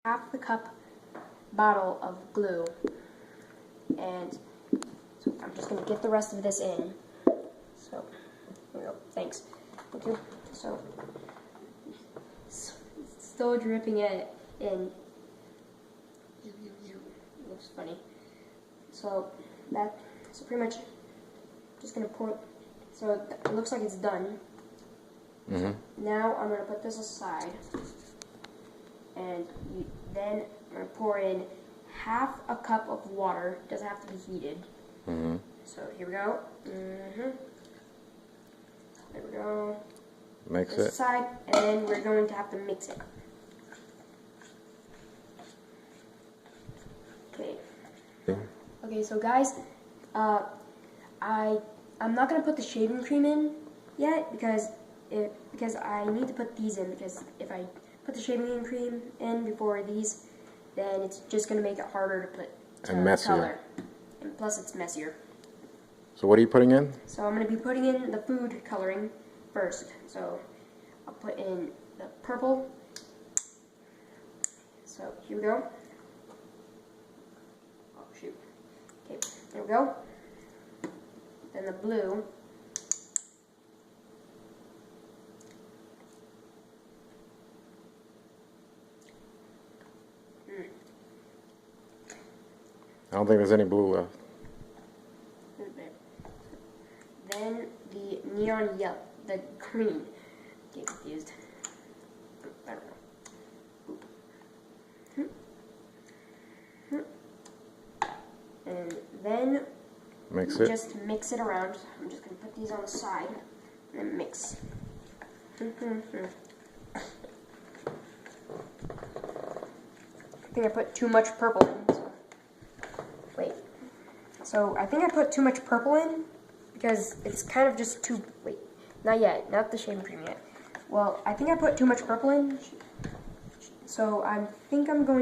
half the cup bottle of glue, and so I'm just going to get the rest of this in. So, here we go. Thanks. Thank you. So, it's still dripping it in. It looks funny. So pretty much just going to pour. So it looks like it's done. Mm-hmm. Now I'm going to put this aside, and then I'm going to pour in half a cup of water. It doesn't have to be heated. Mm-hmm. So here we go. There we go. Mix This it. side, and then we're going to have to mix it. Okay. Okay, so guys, I'm not gonna put the shaving cream in yet because I need to put these in, because if I put the shaving cream in before these, then it's just gonna make it harder to put And messier. color. And plus it's messier. So what are you putting in? So I'm gonna be putting in the food coloring first. So I'll put in the purple. So here we go. Oh shoot. Okay, there we go. Then the blue. I don't think there's any blue left. Then the neon yellow, the green. Get confused. I don't know. And then Mix it. just mix it around. I'm just going to put these on the side and mix. I think I put too much purple in. So. Wait. So I think I put too much purple in because it's kind of just too. Wait. Not yet. Not the shaving cream yet. Well, I think I put too much purple in. So I think I'm going